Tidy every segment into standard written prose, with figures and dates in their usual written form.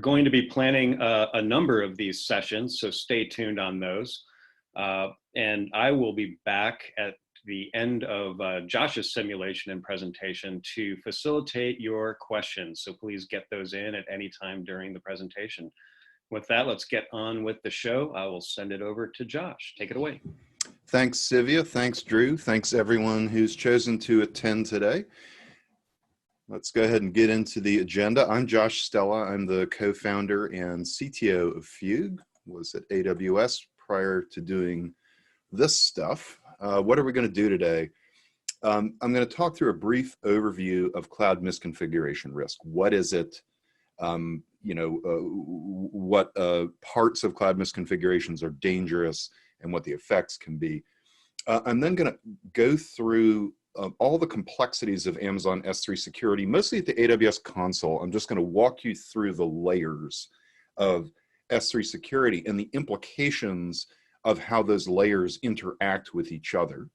Going to be planning a number of these sessions, so stay tuned on those. And I will be back at the end of Josh's simulation and presentation to facilitate your questions. So please get those in at any time during the presentation. With that, let's get on with the show. I will send it over to Josh. Take it away. Thanks, Sylvia. Thanks, Drew. Thanks, everyone who's chosen to attend today. Let's go ahead and get into the agenda. I'm Josh Stella. I'm the co-founder and CTO of Fugue. Was at AWS prior to doing this stuff. What are we going to do today? I'm going to talk through a brief overview of cloud misconfiguration risk. What is it? What parts of cloud misconfigurations are dangerous and what the effects can be. I'm then going to go through all the complexities of Amazon S3 security, mostly at the AWS Console. I'm just going to walk you through the layers of S3 security and the implications of how those layers interact with each other.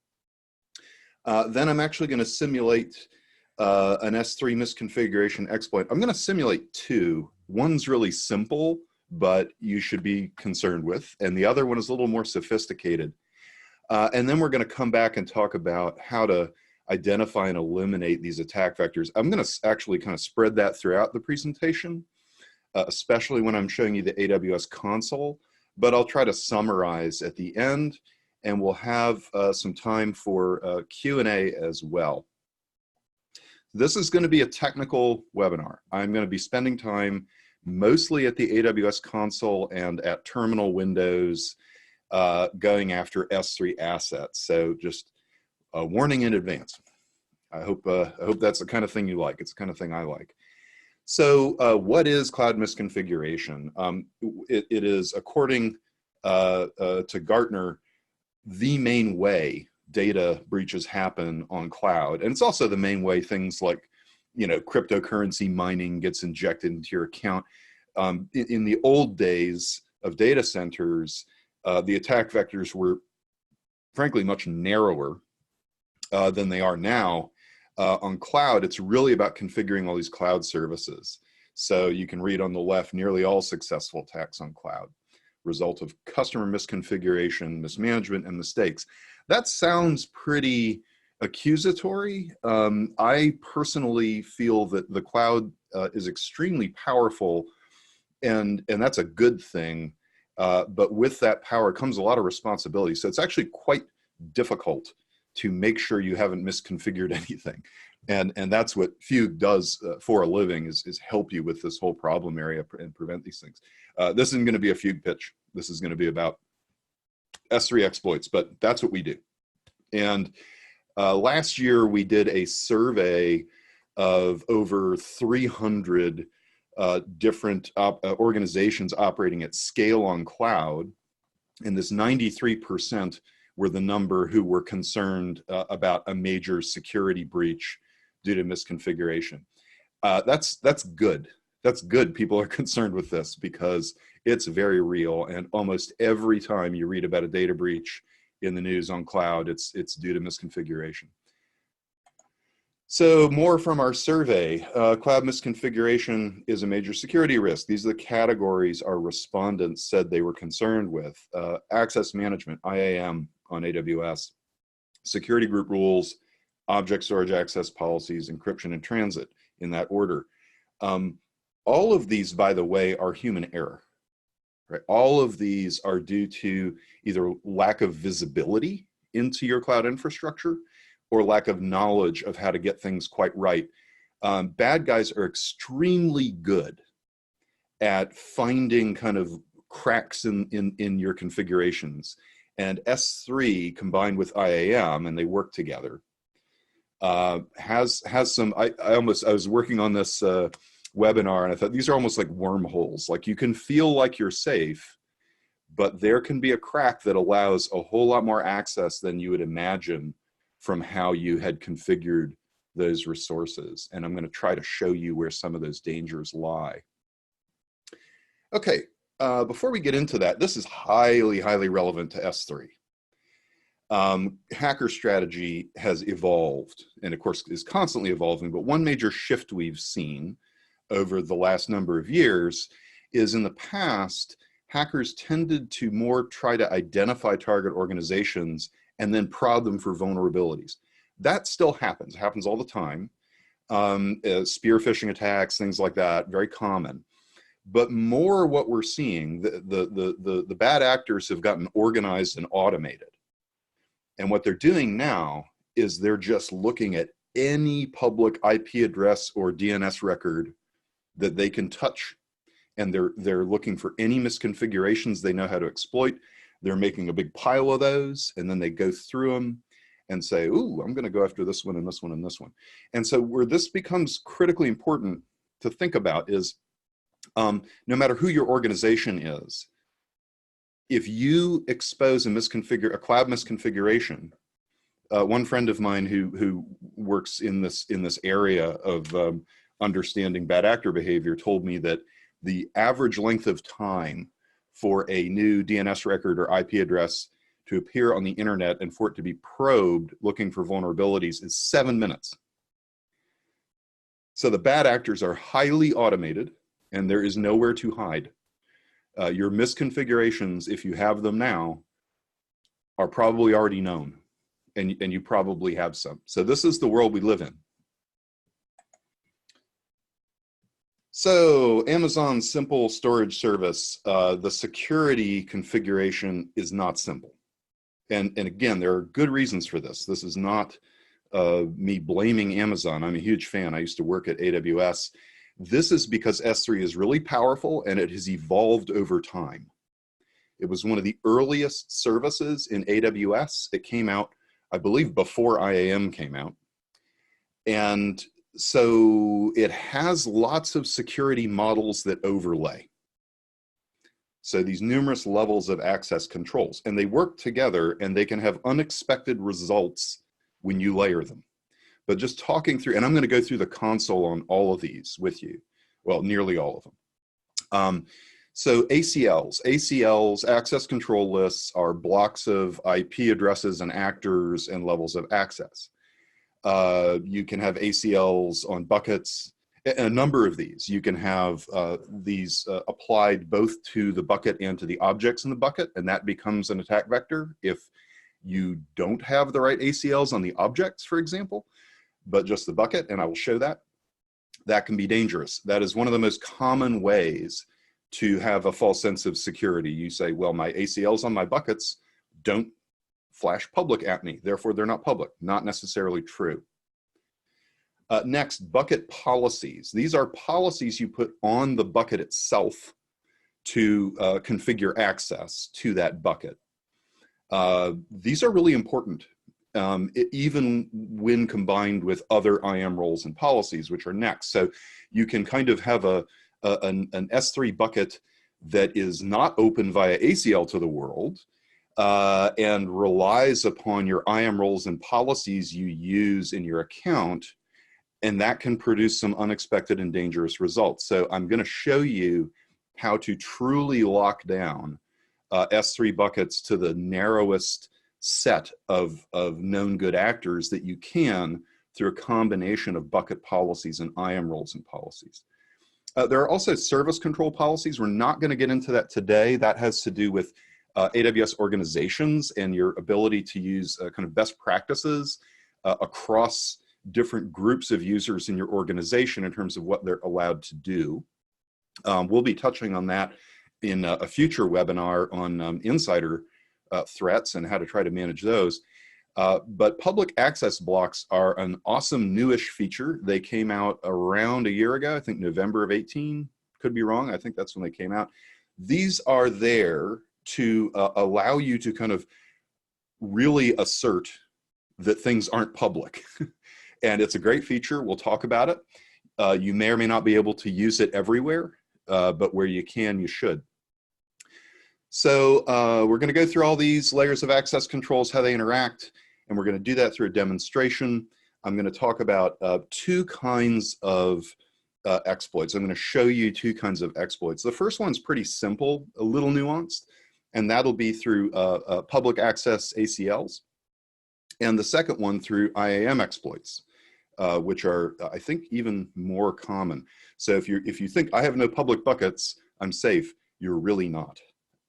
Then I'm actually going to simulate an S3 misconfiguration exploit. I'm going to simulate two. One's really simple, but you should be concerned with, and the other one is a little more sophisticated. And then we're going to come back and talk about how to identify and eliminate these attack vectors. I'm going to actually kind of spread that throughout the presentation, especially when I'm showing you the AWS console, but I'll try to summarize at the end, and we'll have some time for Q&A as well. This is going to be a technical webinar. I'm going to be spending time mostly at the AWS console and at terminal windows going after S3 assets. So just a warning in advance. I hope that's the kind of thing you like. It's the kind of thing I like. So what is cloud misconfiguration? It is, according to Gartner, the main way data breaches happen on cloud. And it's also the main way things like, cryptocurrency mining gets injected into your account. In the old days of data centers, the attack vectors were frankly much narrower than they are now. On cloud, it's really about configuring all these cloud services. So you can read on the left, nearly all successful attacks on cloud result of customer misconfiguration, mismanagement, and mistakes. That sounds pretty accusatory. I personally feel that the cloud is extremely powerful, and that's a good thing. But with that power comes a lot of responsibility. So it's actually quite difficult to make sure you haven't misconfigured anything. And that's what Fugue does for a living, is help you with this whole problem area and prevent these things. This isn't going to be a Fugue pitch. This is going to be about S3 exploits, but that's what we do. And last year we did a survey of over 300 different organizations operating at scale on cloud, and this 93% were the number who were concerned about a major security breach due to misconfiguration. That's good. That's good people are concerned with this, because it's very real, and almost every time you read about a data breach in the news on cloud, it's due to misconfiguration. So more from our survey. Cloud misconfiguration is a major security risk. These are the categories our respondents said they were concerned with. Access management, IAM on AWS, security group rules, object storage access policies, encryption and transit, in that order. All of these, by the way, are human error. Right? All of these are due to either lack of visibility into your cloud infrastructure or lack of knowledge of how to get things quite right. Bad guys are extremely good at finding kind of cracks in your configurations. And S3 combined with IAM, and they work together, has some, I was working on this webinar, and I thought these are almost like wormholes. Like, you can feel like you're safe, but there can be a crack that allows a whole lot more access than you would imagine from how you had configured those resources. And I'm going to try to show you where some of those dangers lie. Okay, before we get into that, this is highly, highly relevant to S3. Hacker strategy has evolved, and of course is constantly evolving, but one major shift we've seen over the last number of years is in the past, hackers tended to more try to identify target organizations and then prod them for vulnerabilities. That still happens, happens all the time. Spear phishing attacks, things like that, very common. But more what we're seeing, the bad actors have gotten organized and automated. And what they're doing now is they're just looking at any public IP address or DNS record that they can touch. And they're looking for any misconfigurations they know how to exploit. They're making a big pile of those, and then they go through them and say, ooh, I'm going to go after this one and this one and this one. And so where this becomes critically important to think about is, no matter who your organization is, if you expose a cloud misconfiguration, one friend of mine who works in this area of understanding bad actor behavior told me that the average length of time for a new DNS record or IP address to appear on the internet and for it to be probed looking for vulnerabilities is 7 minutes. So the bad actors are highly automated and there is nowhere to hide. Your misconfigurations, if you have them now, are probably already known, and you probably have some. So this is the world we live in. So Amazon's simple storage service, the security configuration is not simple. And again, there are good reasons for this. This is not me blaming Amazon. I'm a huge fan. I used to work at AWS. This is because S3 is really powerful and it has evolved over time. It was one of the earliest services in AWS. It came out, I believe, before IAM came out. And so it has lots of security models that overlay. So these numerous levels of access controls, and they work together and they can have unexpected results when you layer them. But just talking through, and I'm going to go through the console on all of these with you. Well, nearly all of them. So ACLs, access control lists, are blocks of IP addresses and actors and levels of access. You can have ACLs on buckets, a number of these. You can have these applied both to the bucket and to the objects in the bucket, and that becomes an attack vector if you don't have the right ACLs on the objects, for example, but just the bucket, and I will show that. That can be dangerous. That is one of the most common ways to have a false sense of security. You say, well, my ACLs on my buckets don't flash public at me, therefore they're not public. Not necessarily true. Next, bucket policies. These are policies you put on the bucket itself to configure access to that bucket. These are really important. Even when combined with other IAM roles and policies, which are next. So you can kind of have an S3 bucket that is not open via ACL to the world and relies upon your IAM roles and policies you use in your account, and that can produce some unexpected and dangerous results. So I'm going to show you how to truly lock down S3 buckets to the narrowest set of known good actors that you can through a combination of bucket policies and IAM roles and policies. There are also service control policies. We're not going to get into that today. That has to do with AWS organizations and your ability to use kind of best practices across different groups of users in your organization in terms of what they're allowed to do. We'll be touching on that in a future webinar on insider threats and how to try to manage those. But public access blocks are an awesome newish feature. They came out around a year ago, I think November of 18, could be wrong. I think that's when they came out. These are there to allow you to kind of really assert that things aren't public. And it's a great feature. We'll talk about it. You may or may not be able to use it everywhere, but where you can, you should. So we're going to go through all these layers of access controls, how they interact, and we're going to do that through a demonstration. I'm going to talk about two kinds of exploits. I'm going to show you two kinds of exploits. The first one's pretty simple, a little nuanced, and that'll be through public access ACLs. And the second one through IAM exploits, which are, I think, even more common. So if you think I have no public buckets, I'm safe. You're really not.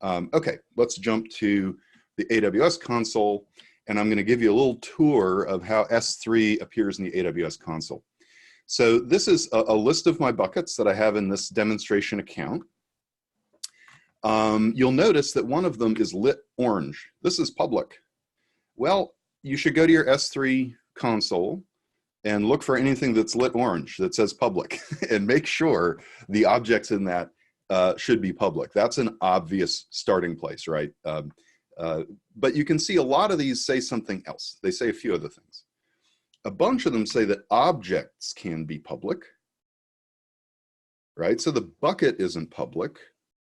Okay, let's jump to the AWS console, and I'm going to give you a little tour of how S3 appears in the AWS console. So this is a list of my buckets that I have in this demonstration account. You'll notice that one of them is lit orange. This is public. Well, you should go to your S3 console and look for anything that's lit orange that says public and make sure the objects in that should be public. That's an obvious starting place, right? But you can see a lot of these say something else. They say a few other things. A bunch of them say that objects can be public, right? So the bucket isn't public,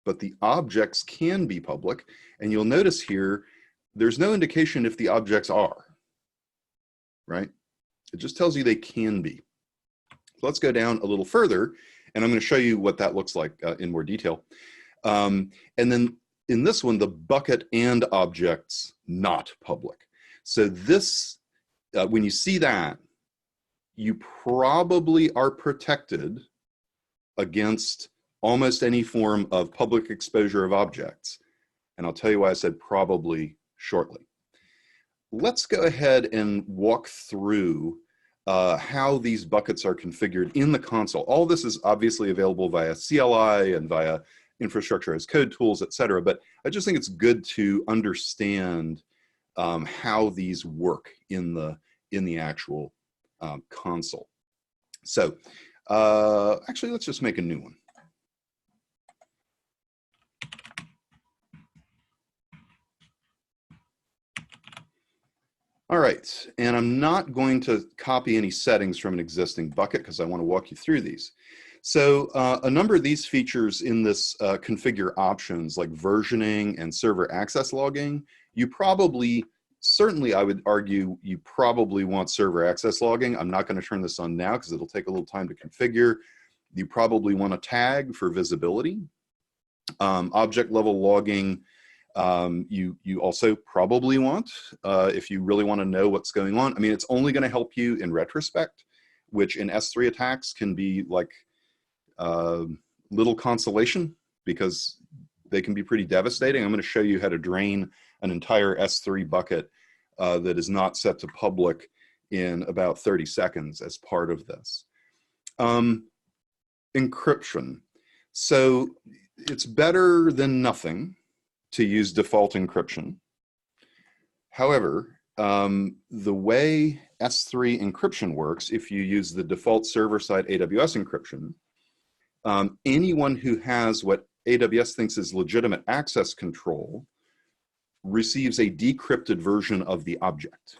but the objects can be public. And you'll notice here, there's no indication if the objects are, right? It just tells you they can be. So let's go down a little further, and I'm going to show you what that looks like in more detail. And then in this one, the bucket and objects not public. So this, when you see that, you probably are protected against almost any form of public exposure of objects. And I'll tell you why I said probably shortly. Let's go ahead and walk through how these buckets are configured in the console. All this is obviously available via CLI and via infrastructure as code tools, et cetera. But I just think it's good to understand how these work in the actual console. So actually, let's just make a new one. All right, and I'm not going to copy any settings from an existing bucket because I want to walk you through these. So a number of these features in this configure options like versioning and server access logging, you probably, certainly I would argue you probably want server access logging. I'm not going to turn this on now because it'll take a little time to configure. You probably want a tag for visibility. Object level logging, you also probably want, if you really want to know what's going on. I mean, it's only going to help you in retrospect, which in S3 attacks can be like little consolation because they can be pretty devastating. I'm going to show you how to drain an entire S3 bucket that is not set to public in about 30 seconds as part of this. Encryption. So it's better than nothing to use default encryption. However, the way S3 encryption works, if you use the default server-side AWS encryption, anyone who has what AWS thinks is legitimate access control receives a decrypted version of the object.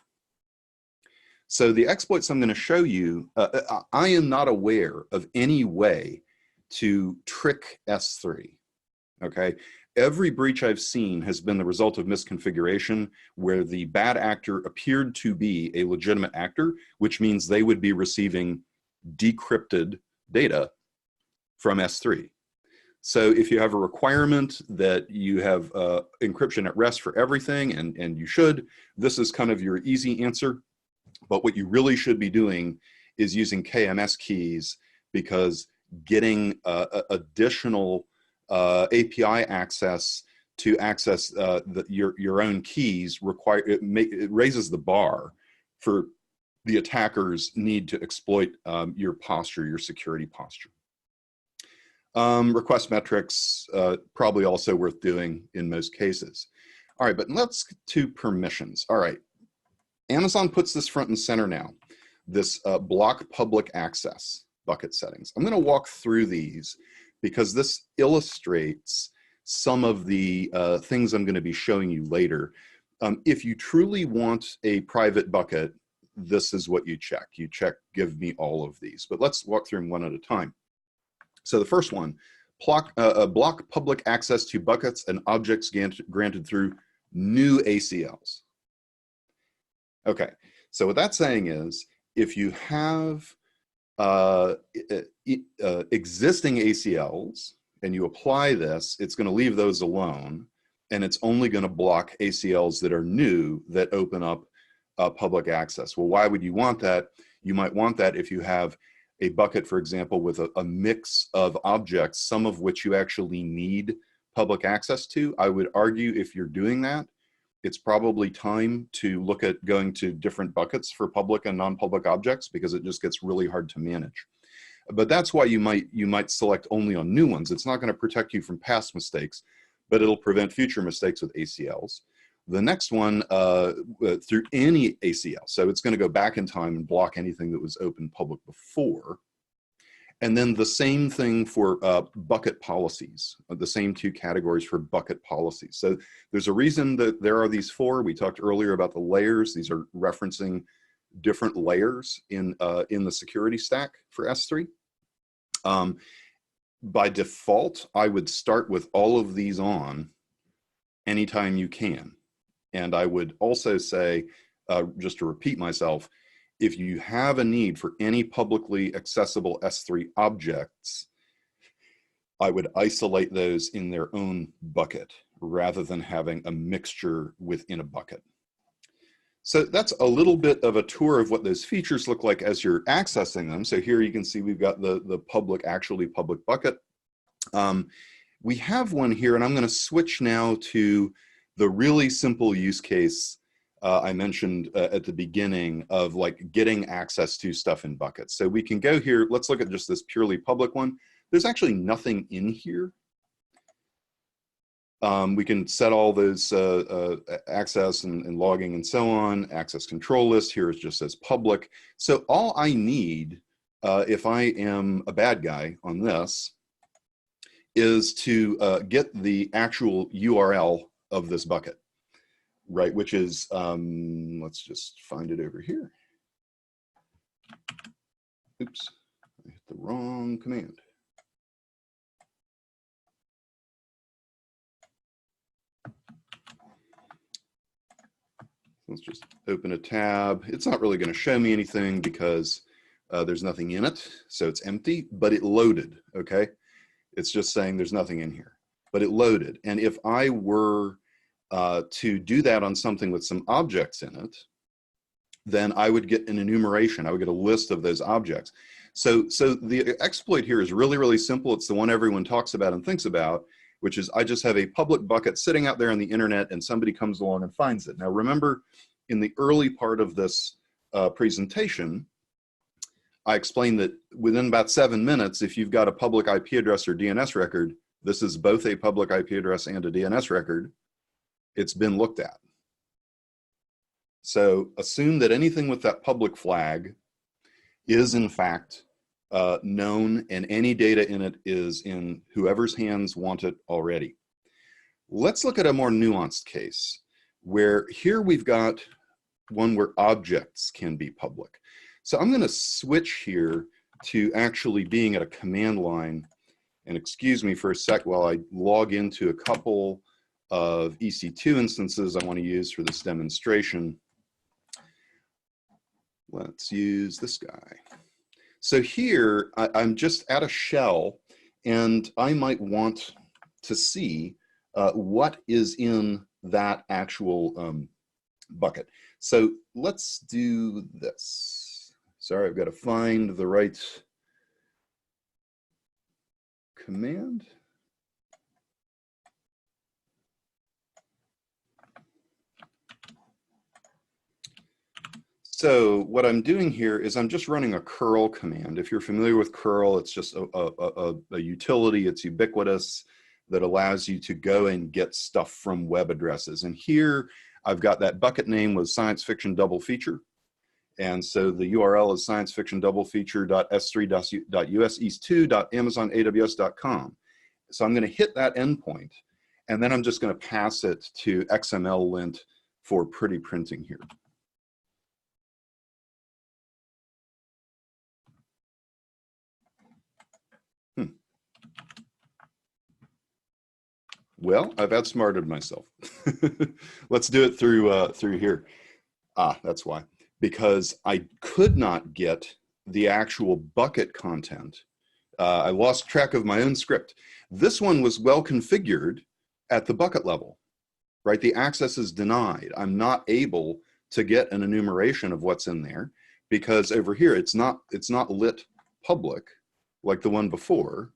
So the exploits I'm going to show you, I am not aware of any way to trick S3, okay? Every breach I've seen has been the result of misconfiguration where the bad actor appeared to be a legitimate actor, which means they would be receiving decrypted data from S3. So if you have a requirement that you have encryption at rest for everything, and you should, this is kind of your easy answer. But what you really should be doing is using KMS keys, because getting additional API access to access your own keys it raises the bar for the attackers need to exploit your posture, your security posture. Request metrics, probably also worth doing in most cases. All right, but let's get to permissions. All right, Amazon puts this front and center now, this block public access bucket settings. I'm gonna walk through these because this illustrates some of the things I'm gonna be showing you later. If you truly want a private bucket, this is what you check. You check, give me all of these, but let's walk through them one at a time. So the first one, block public access to buckets and objects granted through new ACLs. Okay, so what that's saying is, if you have existing ACLs and you apply this, it's going to leave those alone, and it's only going to block ACLs that are new that open up public access. Well, why would you want that? You might want that if you have a bucket, for example, with a mix of objects, some of which you actually need public access to, I would argue if you're doing that, it's probably time to look at going to different buckets for public and non-public objects, because it just gets really hard to manage. But that's why you might select only on new ones. It's not going to protect you from past mistakes, but it'll prevent future mistakes with ACLs. The next one, through any ACL. So it's going to go back in time and block anything that was open public before. And then the same thing for bucket policies, the same two categories for bucket policies. So there's a reason that there are these four. We talked earlier about the layers. These are referencing different layers in the security stack for S3. By default, I would start with all of these on anytime you can. And I would also say, just to repeat myself, if you have a need for any publicly accessible S3 objects, I would isolate those in their own bucket rather than having a mixture within a bucket. So that's a little bit of a tour of what those features look like as you're accessing them. So here you can see we've got the public, actually public bucket. We have one here, and I'm going to switch now to the really simple use case I mentioned at the beginning of like getting access to stuff in buckets. So we can go here. Let's look at just this purely public one. There's actually nothing in here. We can set all those access and logging and so on. Access control list here is just says public. So all I need, if I am a bad guy on this, is to get the actual URL of this bucket, right? Which is, let's just find it over here. Oops, I hit the wrong command. Let's just open a tab. It's not really going to show me anything because there's nothing in it, so it's empty, but it loaded, okay? It's just saying there's nothing in here, but it loaded. And if I were to do that on something with some objects in it, then I would get an enumeration. I would get a list of those objects. So the exploit here is really, really simple. It's the one everyone talks about and thinks about, which is I just have a public bucket sitting out there on the internet and somebody comes along and finds it. Now remember, in the early part of this presentation, I explained that within about 7 minutes, if you've got a public IP address or DNS record, this is both a public IP address and a DNS record, it's been looked at. So assume that anything with that public flag is in fact known, and any data in it is in whoever's hands want it already. Let's look at a more nuanced case where here we've got one where objects can be public. So I'm going to switch here to actually being at a command line, and excuse me for a sec while I log into a couple of EC2 instances I want to use for this demonstration. Let's use this guy. So here I'm just at a shell, and I might want to see what is in that actual bucket. So let's do this. Sorry, I've got to find the right command. So what I'm doing here is I'm just running a curl command. If you're familiar with curl, it's just a utility. It's ubiquitous that allows you to go and get stuff from web addresses. And here I've got that bucket name was science fiction double feature. And so the URL is sciencefictiondoubleFeature.s3.us2.amazonaws.com. So I'm going to hit that endpoint, and then I'm just going to pass it to XML lint for pretty printing here. Well, I've outsmarted myself. Let's do it through here. Ah, that's why. Because I could not get the actual bucket content. I lost track of my own script. This one was well configured at the bucket level, right? The access is denied. I'm not able to get an enumeration of what's in there because over here it's not lit public, like the one before,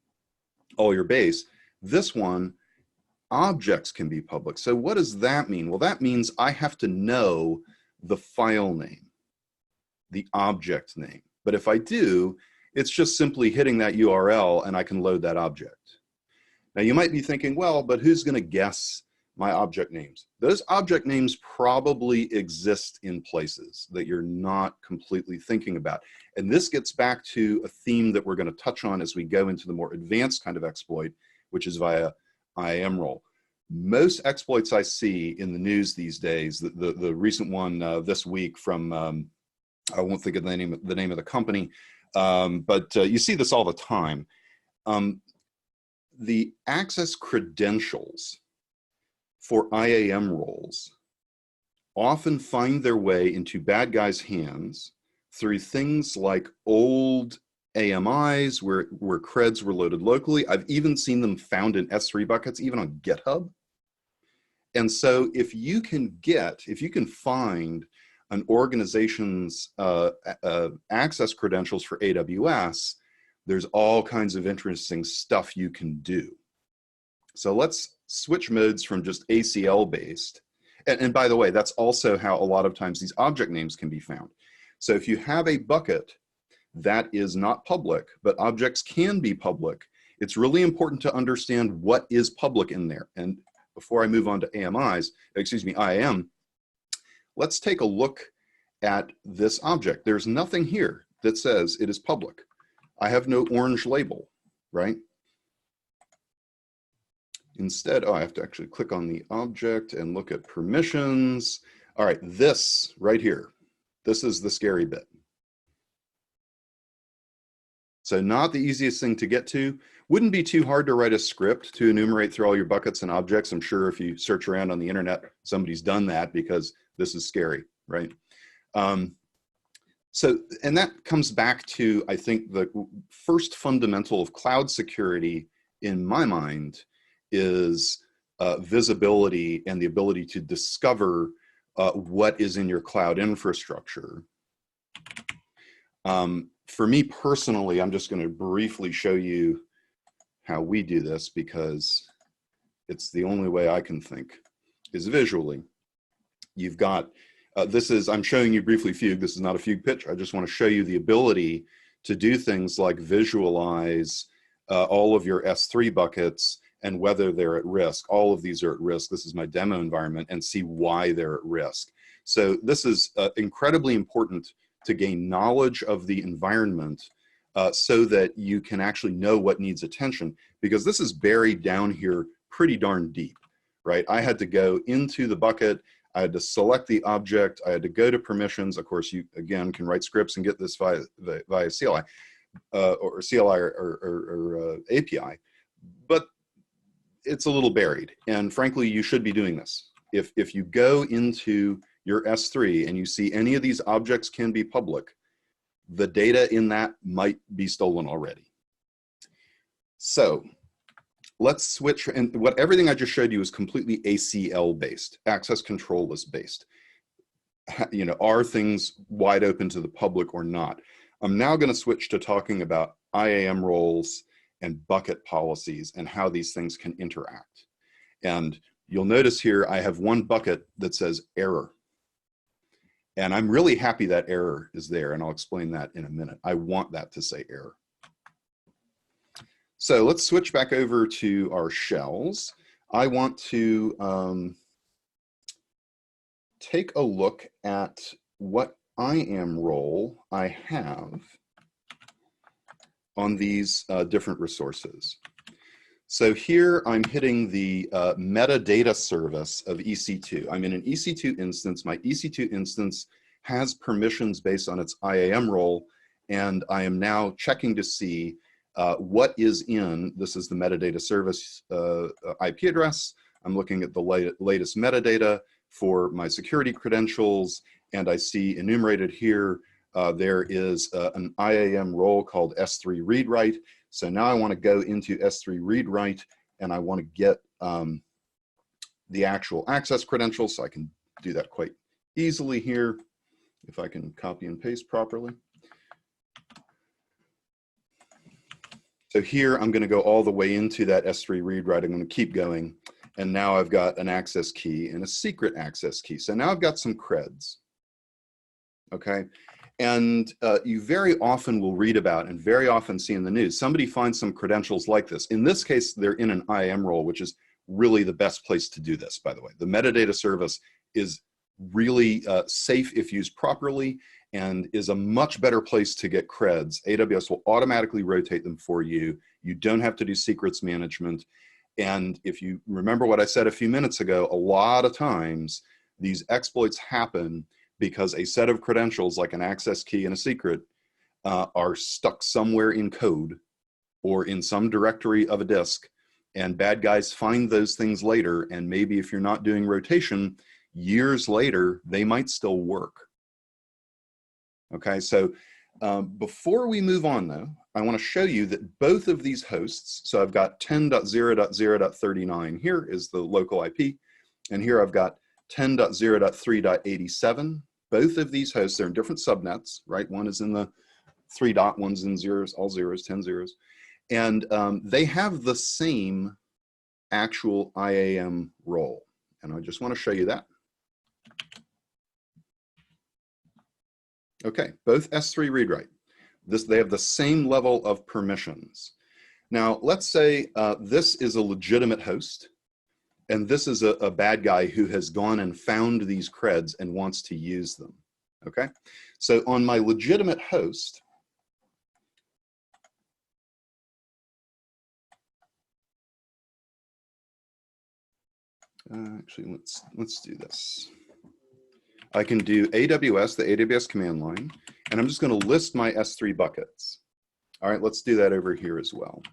all your base. This one, objects can be public. So what does that mean? Well, that means I have to know the file name, the object name. But if I do, it's just simply hitting that URL and I can load that object. Now you might be thinking, well, but who's going to guess my object names? Those object names probably exist in places that you're not completely thinking about. And this gets back to a theme that we're going to touch on as we go into the more advanced kind of exploit, which is via IAM role. Most exploits I see in the news these days, the recent one this week from, I won't think of the name of the company, but you see this all the time. The access credentials for IAM roles often find their way into bad guys' hands through things like old AMIs where creds were loaded locally. I've even seen them found in S3 buckets, even on GitHub. And so if you can find an organization's access credentials for AWS, there's all kinds of interesting stuff you can do. So let's switch modes from just ACL based. And by the way, that's also how a lot of times these object names can be found. So if you have a bucket that is not public, but objects can be public, it's really important to understand what is public in there. And before I move on to IAM, let's take a look at this object. There's nothing here that says it is public. I have no orange label, right? Instead, I have to actually click on the object and look at permissions. All right, this right here, this is the scary bit. So not the easiest thing to get to. Wouldn't be too hard to write a script to enumerate through all your buckets and objects. I'm sure if you search around on the internet, somebody's done that because this is scary, right? And that comes back to, I think, the first fundamental of cloud security in my mind is visibility and the ability to discover what is in your cloud infrastructure. For me personally, I'm just going to briefly show you how we do this because it's the only way I can think is visually. You've got, I'm showing you briefly Fugue. This is not a Fugue pitch. I just want to show you the ability to do things like visualize all of your S3 buckets and whether they're at risk. All of these are at risk. This is my demo environment, and see why they're at risk. So this is incredibly important to gain knowledge of the environment so that you can actually know what needs attention, because this is buried down here pretty darn deep, right? I had to go into the bucket, I had to select the object, I had to go to permissions. Of course, you, again, can write scripts and get this via CLI or CLI or API, but it's a little buried. And frankly, you should be doing this. If you go into your S3 and you see any of these objects can be public, the data in that might be stolen already. So let's switch, and everything I just showed you is completely ACL based, access control list based. You know, are things wide open to the public or not? I'm now going to switch to talking about IAM roles and bucket policies and how these things can interact. And you'll notice here I have one bucket that says error. And I'm really happy that error is there, and I'll explain that in a minute. I want that to say error. So let's switch back over to our shells. I want to take a look at what IAM role I have on these different resources. So here I'm hitting the metadata service of EC2. I'm in an EC2 instance. My EC2 instance has permissions based on its IAM role, and I am now checking to see what is in, this is the metadata service IP address. I'm looking at the latest metadata for my security credentials, and I see enumerated here, there is an IAM role called S3 Readwrite. So now I want to go into S3 Readwrite, and I want to get the actual access credentials, so I can do that quite easily here if I can copy and paste properly. So here I'm going to go all the way into that S3 read write. I'm going to keep going. And now I've got an access key and a secret access key. So now I've got some creds. Okay. And you very often will read about and very often see in the news, somebody finds some credentials like this. In this case, they're in an IAM role, which is really the best place to do this, by the way. The metadata service is really safe if used properly and is a much better place to get creds. AWS will automatically rotate them for you. You don't have to do secrets management. And if you remember what I said a few minutes ago, a lot of times these exploits happen because a set of credentials like an access key and a secret are stuck somewhere in code or in some directory of a disk, and bad guys find those things later, and maybe if you're not doing rotation, years later, they might still work. Okay, so before we move on though, I want to show you that both of these hosts, so I've got 10.0.0.39, here is the local IP, and here I've got 10.0.3.87. Both of these hosts, they're in different subnets, right? One is in the 3 dot, one's in zeros, all zeros, 10 zeros. And they have the same actual IAM role. And I just want to show you that. Okay, both S3 read write. They have the same level of permissions. Now, let's say this is a legitimate host, and this is a bad guy who has gone and found these creds and wants to use them. Okay, so on my legitimate host, actually, let's do this. I can do AWS, the AWS command line, and I'm just going to list my S3 buckets. All right, let's do that over here as well.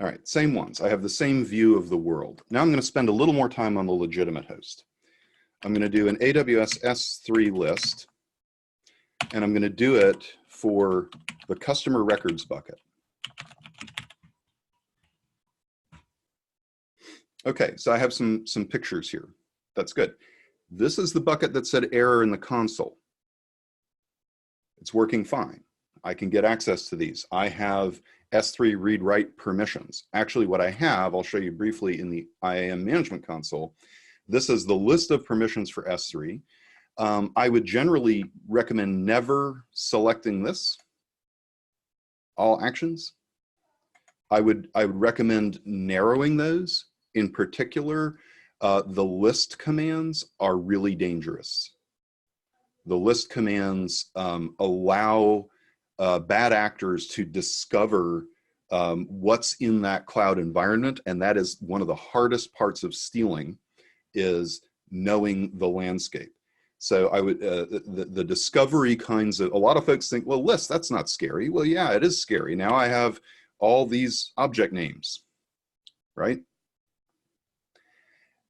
All right, same ones. I have the same view of the world. Now I'm going to spend a little more time on the legitimate host. I'm going to do an AWS S3 list, and I'm going to do it for the customer records bucket. Okay, so I have some pictures here. That's good. This is the bucket that said error in the console. It's working fine. I can get access to these. I have S3 read write permissions. Actually, what I have, I'll show you briefly in the IAM management console. This is the list of permissions for S3. I would generally recommend never selecting this, all actions. I would recommend narrowing those. In particular, the list commands are really dangerous. The list commands allow bad actors to discover what's in that cloud environment, and that is one of the hardest parts of stealing, is knowing the landscape. So I would, the discovery kinds of, a lot of folks think, well, lists, that's not scary. Well, yeah, it is scary. Now I have all these object names, right?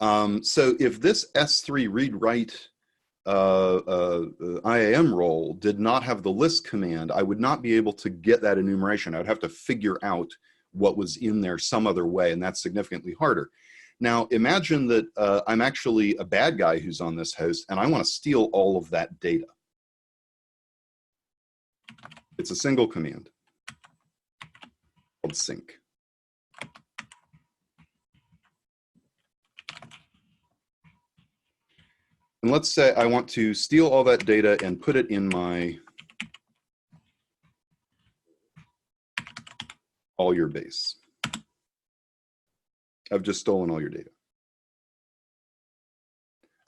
So if this S3 read write IAM role did not have the list command, I would not be able to get that enumeration. I would have to figure out what was in there some other way, and that's significantly harder. Now, imagine that I'm actually a bad guy who's on this host, and I want to steal all of that data. It's a single command called sync. And let's say I want to steal all that data and put it in my all your base. I've just stolen all your data.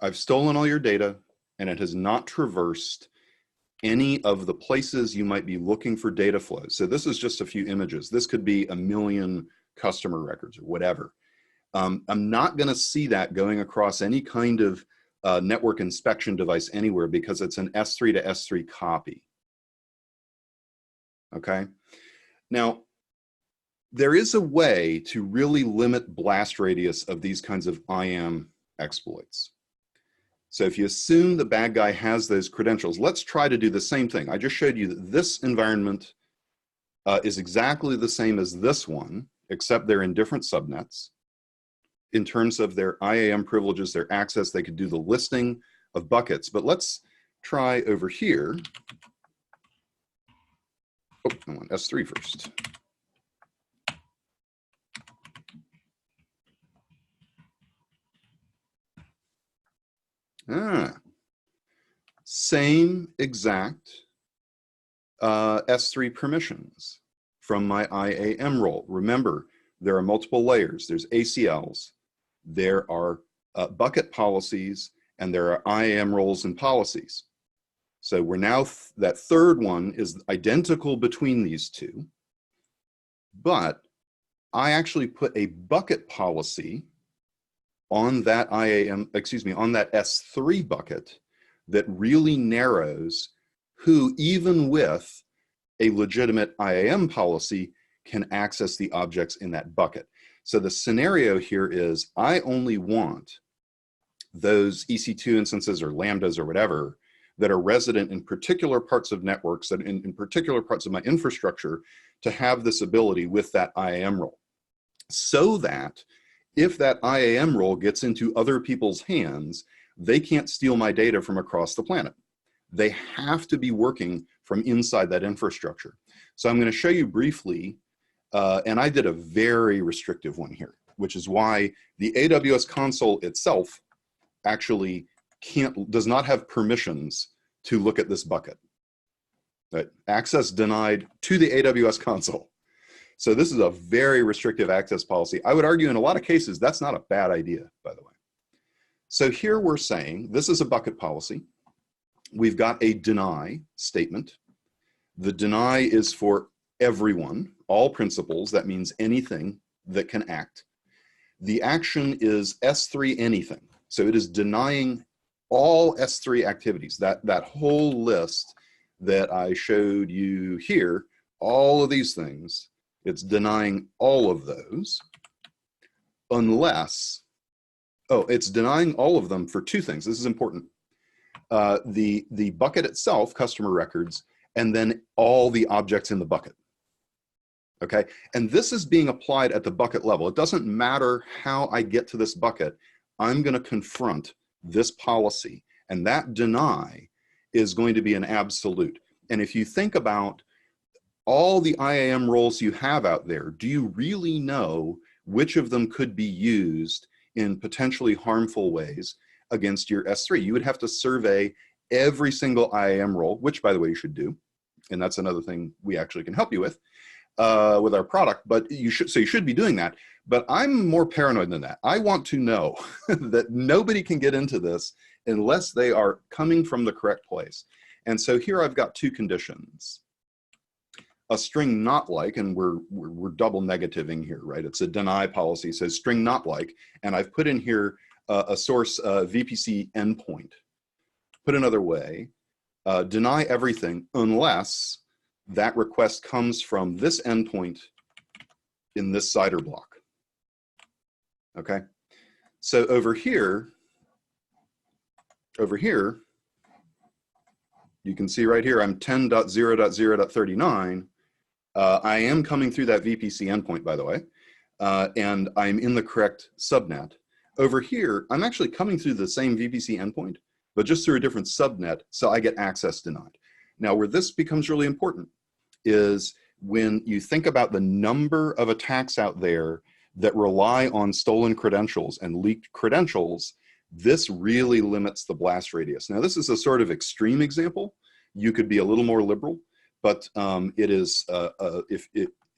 I've stolen all your data, and it has not traversed any of the places you might be looking for data flows. So this is just a few images. This could be 1 million customer records or whatever. I'm not going to see that going across any kind of network inspection device anywhere because it's an S3 to S3 copy. Okay. Now, there is a way to really limit blast radius of these kinds of IAM exploits. So if you assume the bad guy has those credentials, let's try to do the same thing. I just showed you that this environment is exactly the same as this one, except they're in different subnets. In terms of their IAM privileges, their access, they could do the listing of buckets. But let's try over here. Oh, I want S3 first. Same exact S3 permissions from my IAM role. Remember, there are multiple layers. There's ACLs, there are bucket policies, and there are IAM roles and policies. So we're now, that third one is identical between these two, but I actually put a bucket policy on that on that S3 bucket that really narrows who, even with a legitimate IAM policy, can access the objects in that bucket. So the scenario here is I only want those EC2 instances or Lambdas or whatever that are resident in particular parts of networks, that in particular parts of my infrastructure, to have this ability with that IAM role. So that if that IAM role gets into other people's hands, they can't steal my data from across the planet. They have to be working from inside that infrastructure. So I'm going to show you briefly, and I did a very restrictive one here, which is why the AWS console itself actually does not have permissions to look at this bucket. Right? Access denied to the AWS console. So this is a very restrictive access policy. I would argue in a lot of cases, that's not a bad idea, by the way. So here we're saying this is a bucket policy. We've got a deny statement. The deny is for everyone, all principals. That means anything that can act. The action is S3 anything. So it is denying all S3 activities, that whole list that I showed you here, all of these things, it's denying all of those unless, it's denying all of them for two things. This is important. The bucket itself, customer records, and then all the objects in the bucket. Okay, and this is being applied at the bucket level. It doesn't matter how I get to this bucket. I'm going to confront this policy, and that deny is going to be an absolute. And if you think about all the IAM roles you have out there, do you really know which of them could be used in potentially harmful ways against your S3? You would have to survey every single IAM role, which, by the way, you should do. And that's another thing we actually can help you with our product, but you should be doing that. But I'm more paranoid than that. I want to know that nobody can get into this unless they are coming from the correct place. And so here I've got two conditions. A string not like, and we're double negativing here, right? It's a deny policy, says string not like, and I've put in here a source VPC endpoint. Put another way, deny everything unless that request comes from this endpoint in this CIDR block. Okay, so over here, you can see right here, I'm 10.0.0.39. I am coming through that VPC endpoint, by the way, and I'm in the correct subnet. Over here, I'm actually coming through the same VPC endpoint, but just through a different subnet, so I get access denied. Now, where this becomes really important is when you think about the number of attacks out there that rely on stolen credentials and leaked credentials, this really limits the blast radius. Now, this is a sort of extreme example. You could be a little more liberal, but it is,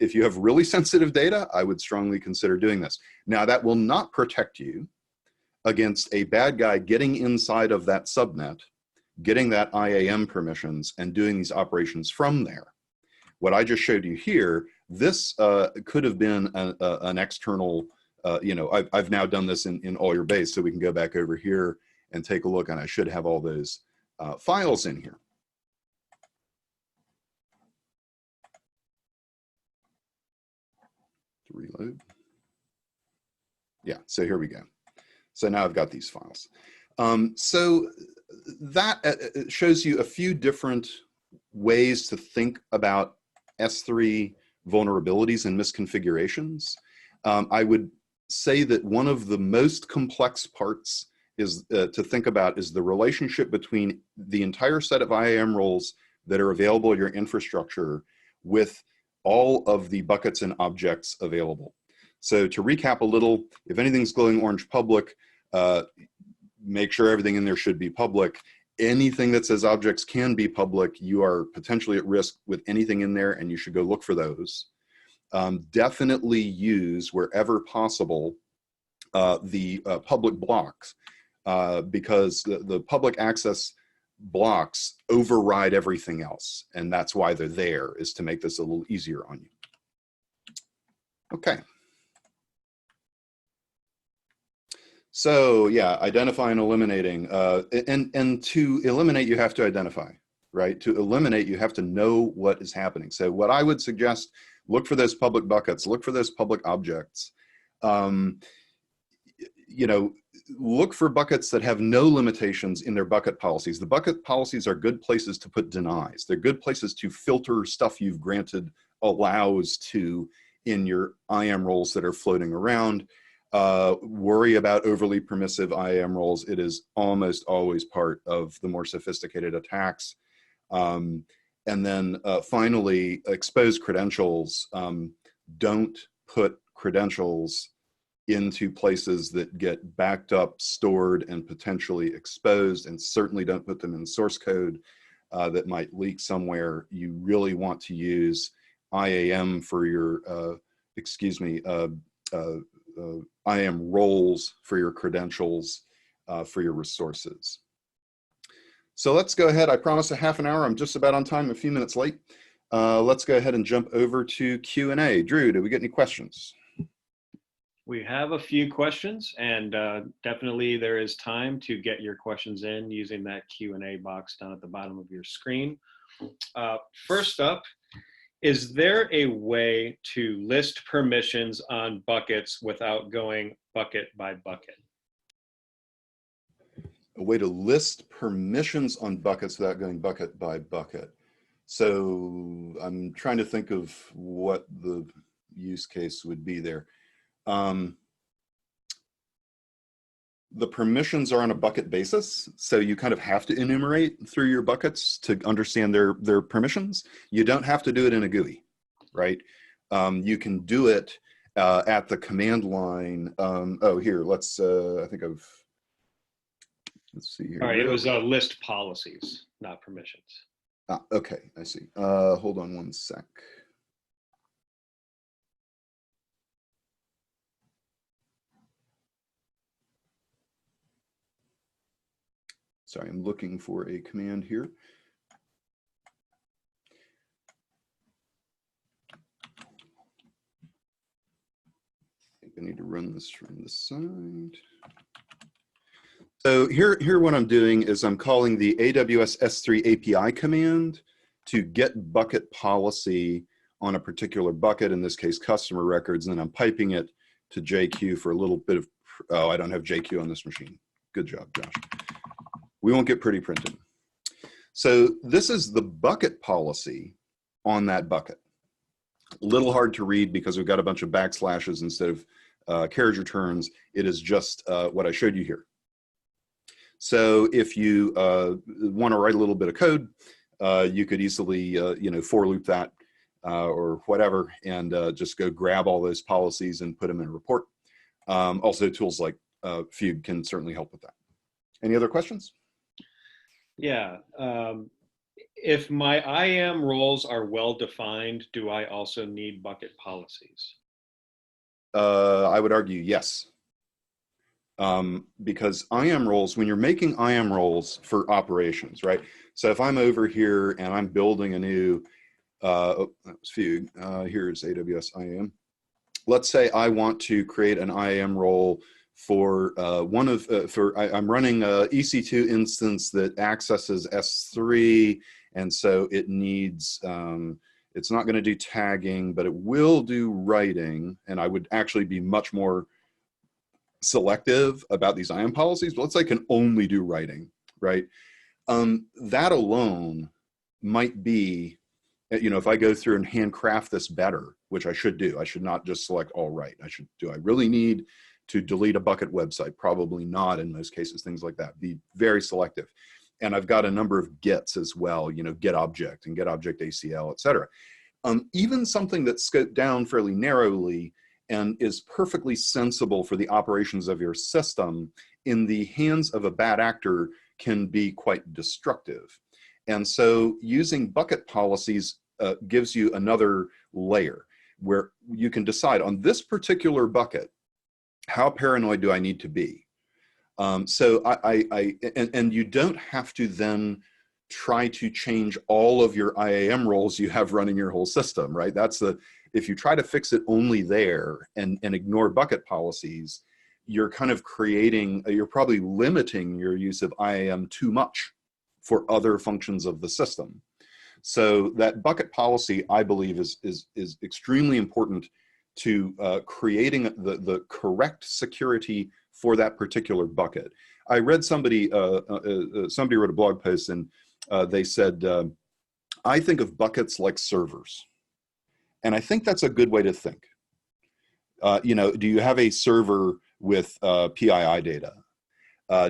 if you have really sensitive data, I would strongly consider doing this. Now, that will not protect you against a bad guy getting inside of that subnet, getting that IAM permissions, and doing these operations from there. What I just showed you here, this could have been an external, I've now done this in all your base, so we can go back over here and take a look, and I should have all those files in here. To reload. Yeah, so here we go. So now I've got these files. So that shows you a few different ways to think about S3 vulnerabilities and misconfigurations. I would say that one of the most complex parts is to think about is the relationship between the entire set of IAM roles that are available in your infrastructure with all of the buckets and objects available. So to recap a little, if anything's glowing orange public, make sure everything in there should be public. Anything that says objects can be public, you are potentially at risk with anything in there, and you should go look for those. Definitely use, wherever possible, the public blocks, because the public access blocks override everything else, and that's why they're there, is to make this a little easier on you. Okay. So yeah, identify and eliminating. And to eliminate, you have to identify, right? To eliminate, you have to know what is happening. So what I would suggest, look for those public buckets, look for those public objects. You know, look for buckets that have no limitations in their bucket policies. The bucket policies are good places to put denies. They're good places to filter stuff you've granted allows to in your IAM roles that are floating around. Worry about overly permissive IAM roles. It is almost always part of the more sophisticated attacks. And then finally, expose credentials. Don't put credentials into places that get backed up, stored, and potentially exposed, and certainly don't put them in source code that might leak somewhere. You really want to use IAM for your, IAM roles for your credentials, for your resources. So let's go ahead. I promised a half an hour. I'm just about on time, a few minutes late. Let's go ahead and jump over to Q&A. Drew, did we get any questions? We have a few questions, and definitely there is time to get your questions in using that Q&A box down at the bottom of your screen. First up, is there a way to list permissions on buckets without going bucket by bucket? A way to list permissions on buckets without going bucket by bucket. So I'm trying to think of what the use case would be there. The permissions are on a bucket basis, so you kind of have to enumerate through your buckets to understand their permissions. You don't have to do it in a GUI, right? You can do it at the command line. Oh, here, let's, I think I've, let's see here. All right, it was list policies, not permissions. Okay, I see. Hold on one sec. Sorry, I'm looking for a command here. I think I need to run this from the side. So here what I'm doing is I'm calling the AWS S3 API command to get bucket policy on a particular bucket, in this case, customer records, and then I'm piping it to JQ for a little bit of, oh, I don't have JQ on this machine. Good job, Josh. We won't get pretty printed. So this is the bucket policy on that bucket. A little hard to read because we've got a bunch of backslashes instead of carriage returns. It is just what I showed you here. So if you want to write a little bit of code, you could easily you know, for loop that or whatever, and just go grab all those policies and put them in a report. Also, tools like Fugue can certainly help with that. Any other questions? Yeah. If my IAM roles are well defined, do I also need bucket policies? I would argue yes. Because IAM roles, when you're making IAM roles for operations, right? So if I'm over here and I'm building a new, oh, that was Fugue, here's AWS IAM. Let's say I want to create an IAM role for I'm running a EC2 instance that accesses S3, and so it needs, it's not going to do tagging, but it will do writing, and I would actually be much more selective about these IAM policies, but let's say I can only do writing, right? That alone might be, you know, if I go through and handcraft this better, which I should do, I should not just select all write. Do I really need to delete a bucket website? Probably not in most cases, things like that. Be very selective. And I've got a number of gets as well, you know, get object and get object ACL, et cetera. Even something that's scoped down fairly narrowly and is perfectly sensible for the operations of your system, in the hands of a bad actor can be quite destructive. And so using bucket policies gives you another layer where you can decide on this particular bucket, how paranoid do I need to be? So and you don't have to then try to change all of your IAM roles you have running your whole system, right? If you try to fix it only there and ignore bucket policies, you're kind of you're probably limiting your use of IAM too much for other functions of the system. So that bucket policy, I believe, is extremely important to creating the correct security for that particular bucket. I read somebody wrote a blog post and they said, I think of buckets like servers. And I think that's a good way to think. Do you have a server with PII data?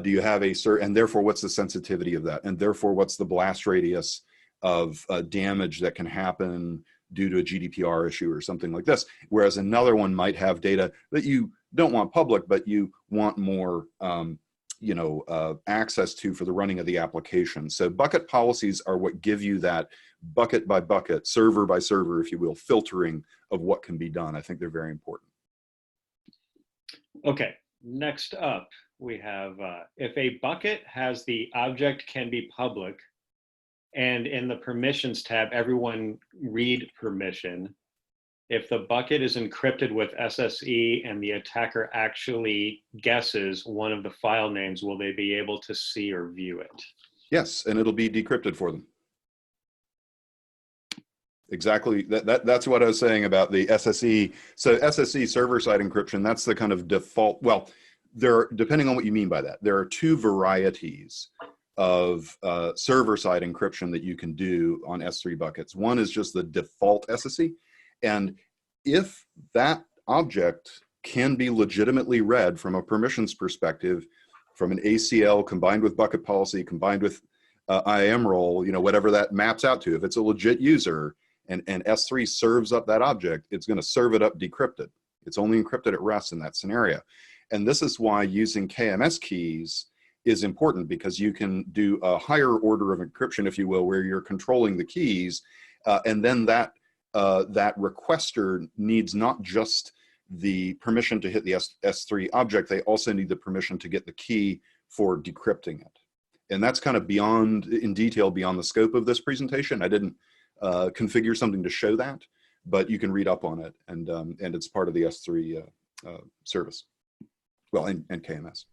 Do you have and therefore what's the sensitivity of that? And therefore what's the blast radius of damage that can happen due to a GDPR issue or something like this? Whereas another one might have data that you don't want public, but you want more access to for the running of the application. So bucket policies are what give you that bucket by bucket, server by server, if you will, filtering of what can be done. I think they're very important. Okay, next up we have, if a bucket has the object can be public, and in the permissions tab, everyone read permission, if the bucket is encrypted with SSE and the attacker actually guesses one of the file names, will they be able to see or view it? Yes, and it'll be decrypted for them. Exactly, that's what I was saying about the SSE. So SSE, server-side encryption, that's the kind of default. Well, depending on what you mean by that, there are two varieties of server-side encryption that you can do on S3 buckets. One is just the default SSE. And if that object can be legitimately read from a permissions perspective, from an ACL combined with bucket policy, combined with IAM role, whatever that maps out to, if it's a legit user and S3 serves up that object, it's going to serve it up decrypted. It's only encrypted at rest in that scenario. And this is why using KMS keys is important, because you can do a higher order of encryption, if you will, where you're controlling the keys, and then that requester needs not just the permission to hit the S3 object, they also need the permission to get the key for decrypting it. And that's kind of in detail beyond the scope of this presentation. I didn't configure something to show that, but you can read up on it, and it's part of the S3 service, well, and KMS.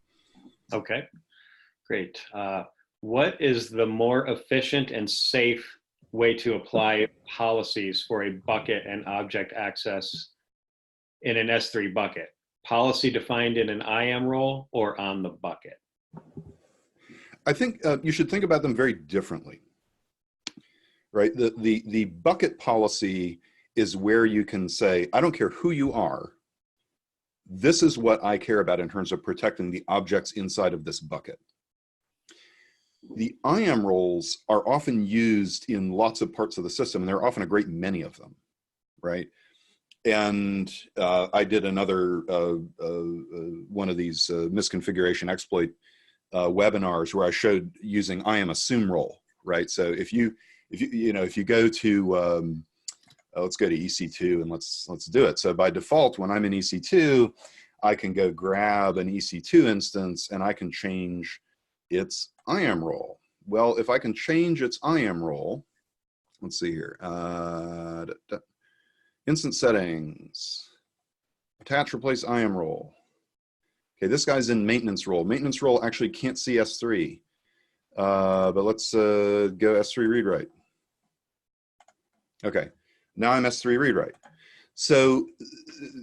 Okay, great. What is the more efficient and safe way to apply policies for a bucket and object access in an S3 bucket? Policy defined in an IAM role or on the bucket? I think you should think about them very differently, right? The bucket policy is where you can say, I don't care who you are, this is what I care about in terms of protecting the objects inside of this bucket. The IAM roles are often used in lots of parts of the system, and there are often a great many of them, right? And I did another one of these misconfiguration exploit webinars where I showed using IAM assume role, right? So if you go to let's go to EC2 and let's do it. So by default, when I'm in EC2, I can go grab an EC2 instance and I can change its IAM role. Well, if I can change its IAM role, let's see here. Instance settings, attach, replace IAM role. Okay, this guy's in maintenance role. Maintenance role actually can't see S3, but let's go S3 readwrite. Okay, now I'm S3 readwrite. So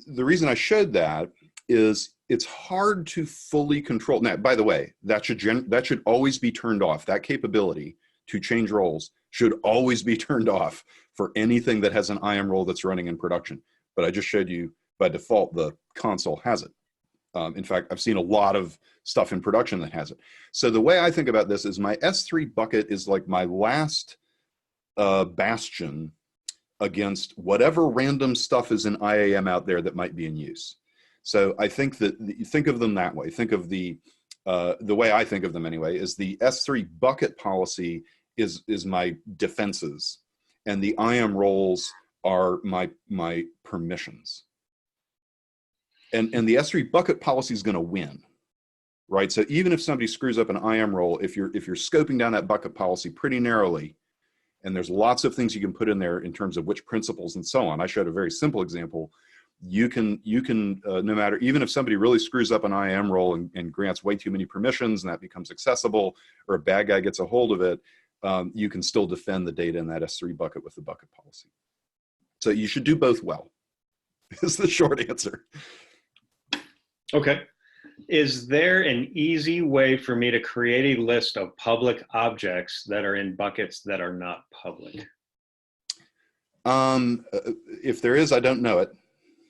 the reason I showed that is it's hard to fully control. Now, by the way, that should always be turned off. That capability to change roles should always be turned off for anything that has an IAM role that's running in production. But I just showed you by default, the console has it. In fact, I've seen a lot of stuff in production that has it. So the way I think about this is my S3 bucket is like my last bastion against whatever random stuff is in IAM out there that might be in use. So I think that you think of them that way. Think of the way I think of them anyway, is the S3 bucket policy is my defenses, and the IAM roles are my permissions. And the S3 bucket policy is going to win, right? So even if somebody screws up an IAM role, if you're scoping down that bucket policy pretty narrowly, and there's lots of things you can put in there in terms of which principles and so on. I showed a very simple example. You can no matter, even if somebody really screws up an IAM role and grants way too many permissions and that becomes accessible, or a bad guy gets a hold of it, you can still defend the data in that S3 bucket with the bucket policy. So you should do both well, is the short answer. Okay. Is there an easy way for me to create a list of public objects that are in buckets that are not public? If there is, I don't know it.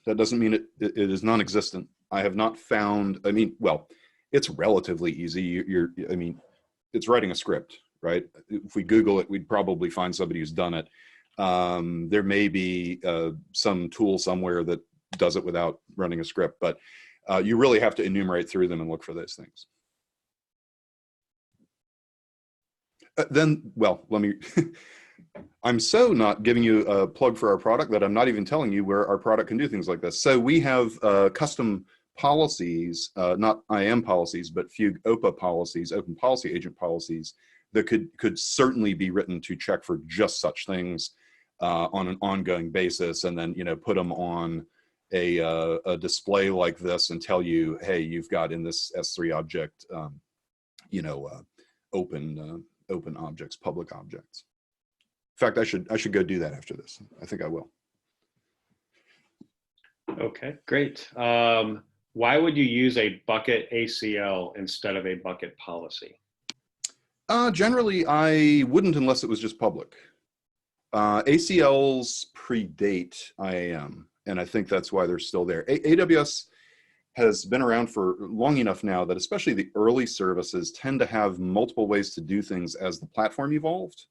That doesn't mean it is non-existent. I have not found, I mean, well, it's relatively easy. I mean, it's writing a script, right? If we Google it, we'd probably find somebody who's done it. There may be some tool somewhere that does it without running a script, but you really have to enumerate through them and look for those things. Then, well, let me, I'm so not giving you a plug for our product that I'm not even telling you where our product can do things like this. So we have custom policies, not IAM policies, but Fugue OPA policies, open policy agent policies, that could certainly be written to check for just such things on an ongoing basis, and then, you know, put them on a display like this and tell you, hey, you've got in this S3 object, you know, open objects, public objects. In fact, I should go do that after this. I think I will. Okay, great. Why would you use a bucket ACL instead of a bucket policy? Generally, I wouldn't unless it was just public. ACLs predate IAM, and I think that's why they're still there. AWS has been around for long enough now that especially the early services tend to have multiple ways to do things as the platform evolved.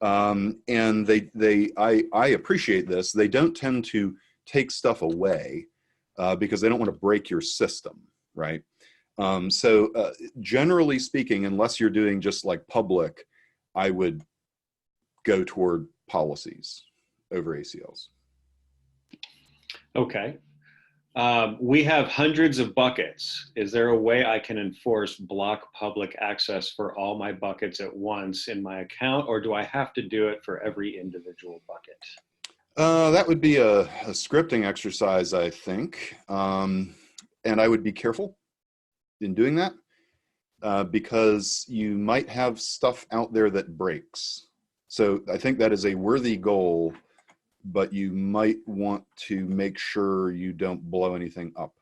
And I appreciate this. They don't tend to take stuff away because they don't want to break your system, right? So generally speaking, unless you're doing just like public, I would go toward policies over ACLs. Okay. We have hundreds of buckets. Is there a way I can enforce block public access for all my buckets at once in my account, or do I have to do it for every individual bucket? That would be a scripting exercise, I think. And I would be careful in doing that because you might have stuff out there that breaks. So I think that is a worthy goal, but you might want to make sure you don't blow anything up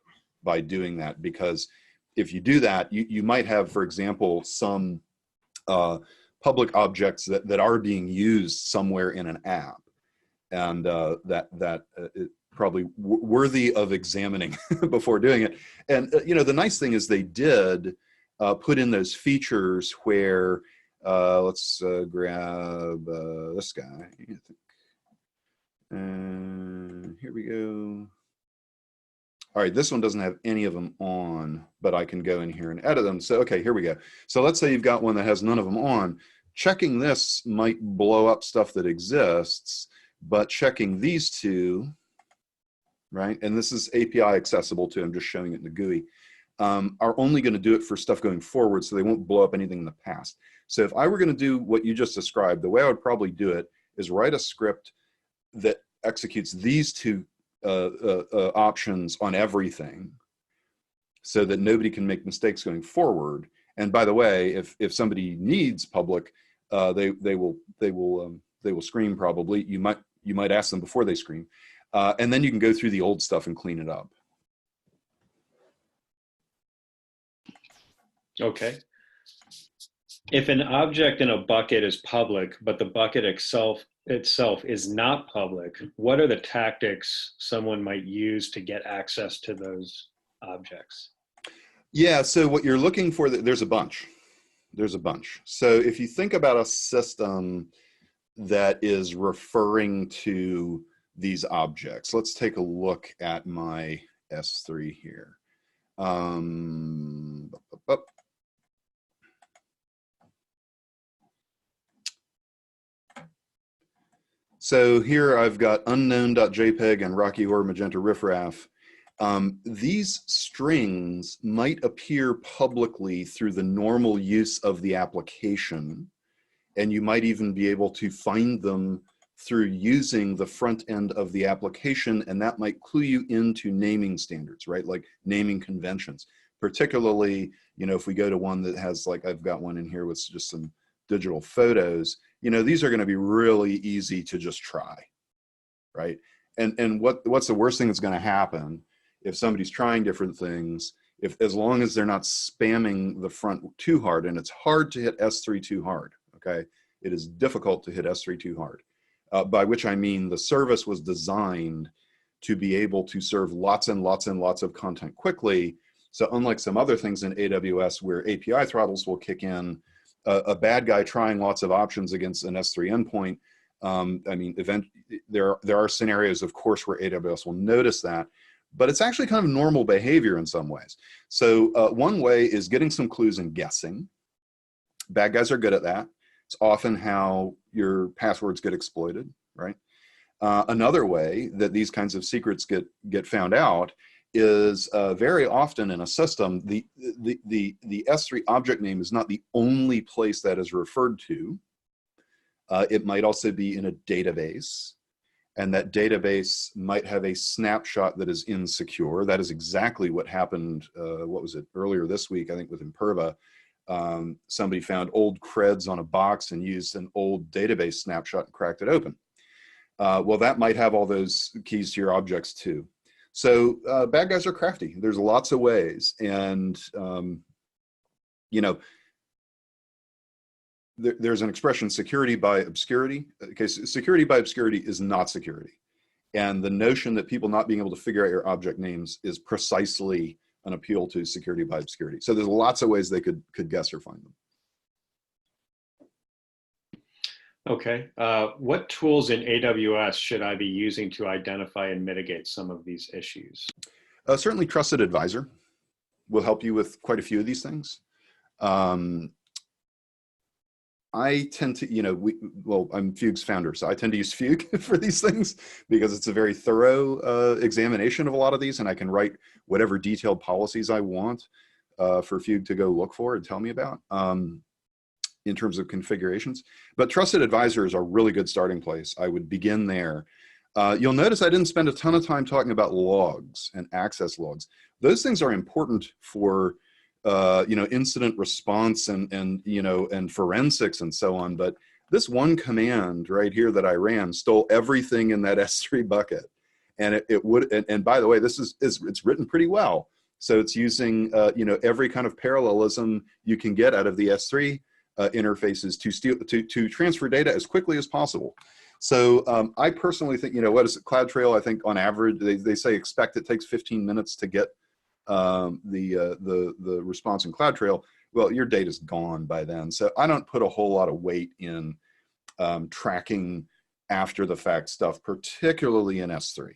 by doing that, because if you do that, you might have, for example, some public objects that are being used somewhere in an app, and that is probably worthy of examining before doing it. And you know, the nice thing is they did put in those features where let's grab this guy. Here we go. All right, this one doesn't have any of them on, but I can go in here and edit them. So, okay, here we go. So let's say you've got one that has none of them on. Checking this might blow up stuff that exists, but checking these two, right? And this is API accessible too. I'm just showing it in the GUI. Are only going to do it for stuff going forward, so they won't blow up anything in the past. So if I were going to do what you just described, the way I would probably do it is write a script that executes these two options on everything, so that nobody can make mistakes going forward. And by the way, if somebody needs public, they will scream probably. You might ask them before they scream, and then you can go through the old stuff and clean it up. Okay. If an object in a bucket is public, but the bucket itself is not public, what are the tactics someone might use to get access to those objects? Yeah, so what you're looking for, there's a bunch. There's a bunch. So if you think about a system that is referring to these objects. Let's take a look at my S3 here. So here I've got unknown.jpg and rocky or magenta riffraff. These strings might appear publicly through the normal use of the application, and you might even be able to find them through using the front end of the application, and that might clue you into naming standards, right? Like naming conventions. Particularly, you know, if we go to one that has, like I've got one in here with just some digital photos, you know, these are going to be really easy to just try, right? And what's the worst thing that's going to happen if somebody's trying different things, as long as they're not spamming the front too hard, and it's hard to hit S3 too hard, okay? It is difficult to hit S3 too hard, by which I mean the service was designed to be able to serve lots and lots and lots of content quickly. So unlike some other things in AWS where API throttles will kick in, a bad guy trying lots of options against an S3 endpoint, I mean, there are scenarios, of course, where AWS will notice that, but it's actually kind of normal behavior in some ways. So one way is getting some clues and guessing. Bad guys are good at that. It's often how your passwords get exploited, right? Another way that these kinds of secrets get found out is very often in a system, the S3 object name is not the only place that is referred to. It might also be in a database, and that database might have a snapshot that is insecure. That is exactly what happened, what was it, earlier this week, I think with Imperva. Somebody found old creds on a box and used an old database snapshot and cracked it open. Well, that might have all those keys to your objects too. So bad guys are crafty. There's lots of ways, and you know, there's an expression, security by obscurity. Okay, so security by obscurity is not security, and the notion that people not being able to figure out your object names is precisely an appeal to security by obscurity. So there's lots of ways they could guess or find them. Okay, what tools in AWS should I be using to identify and mitigate some of these issues? Certainly Trusted Advisor will help you with quite a few of these things. I tend to, you know, well, I'm Fugue's founder, so I tend to use Fugue for these things because it's a very thorough examination of a lot of these, and I can write whatever detailed policies I want for Fugue to go look for and tell me about. In terms of configurations. But Trusted Advisor is a really good starting place. I would begin there. You'll notice I didn't spend a ton of time talking about logs and access logs. Those things are important for you know, incident response and you know, and forensics and so on. But this one command right here that I ran stole everything in that S3 bucket, and it would. And by the way, this it's written pretty well. So it's using you know, every kind of parallelism you can get out of the S3 interfaces to transfer data as quickly as possible. So I personally think, you know, what is it, CloudTrail, I think on average, they say expect it takes 15 minutes to get the response in CloudTrail. Well, your data's gone by then. So I don't put a whole lot of weight in tracking after the fact stuff, particularly in S3.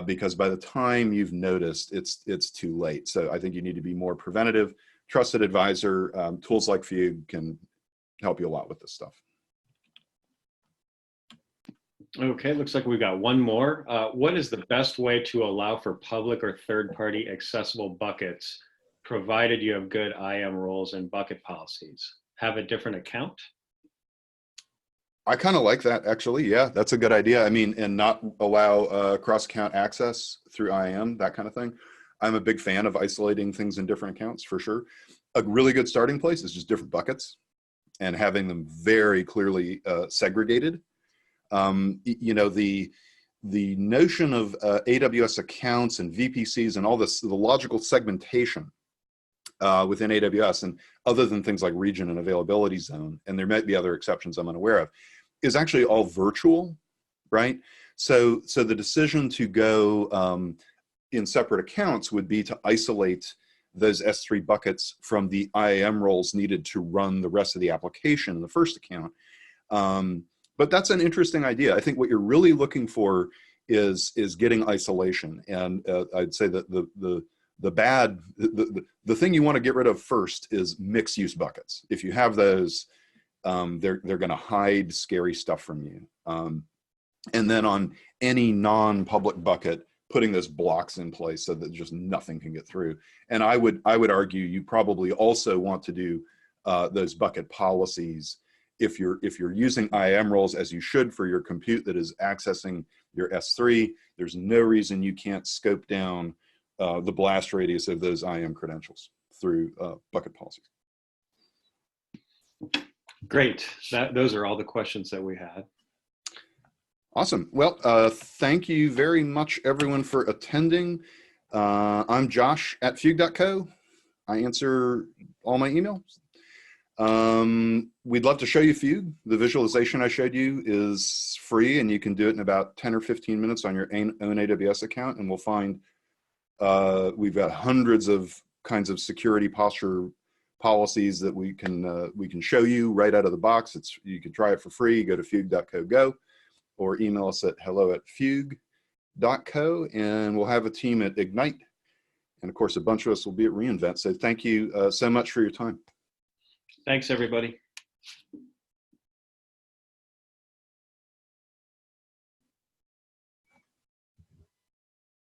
Because by the time you've noticed, it's too late. So I think you need to be more preventative. Trusted Advisor, tools like Fugue can help you a lot with this stuff. Okay, looks like we've got one more. What is the best way to allow for public or third-party accessible buckets, provided you have good IAM roles and bucket policies? Have a different account? I kind of like that, actually. Yeah, that's a good idea. I mean, and not allow cross-account access through IAM, that kind of thing. I'm a big fan of isolating things in different accounts, for sure. A really good starting place is just different buckets and having them very clearly segregated. You know, the notion of AWS accounts and VPCs and all this, the logical segmentation within AWS, and other than things like region and availability zone, and there might be other exceptions I'm unaware of, is actually all virtual, right? So the decision to go in separate accounts would be to isolate those S3 buckets from the IAM roles needed to run the rest of the application in the first account. But that's an interesting idea. I think what you're really looking for is getting isolation. And I'd say that the thing you want to get rid of first is mixed use buckets. If you have those, they're going to hide scary stuff from you. And then on any non-public bucket, putting those blocks in place so that just nothing can get through. And I would argue you probably also want to do those bucket policies if you're using IAM roles, as you should, for your compute that is accessing your S3. There's no reason you can't scope down the blast radius of those IAM credentials through bucket policies. Great. Those are all the questions that we had. Awesome. Well, thank you very much, everyone, for attending. I'm Josh at Fugue.co. I answer all my emails. We'd love to show you Fugue. The visualization I showed you is free, and you can do it in about 10 or 15 minutes on your own AWS account, and we'll find we've got hundreds of kinds of security posture policies that we can show you right out of the box. You can try it for free. Go to fugue.co, or email us at hello@fugue.co, and we'll have a team at Ignite. And of course, a bunch of us will be at reInvent. So thank you so much for your time. Thanks, everybody.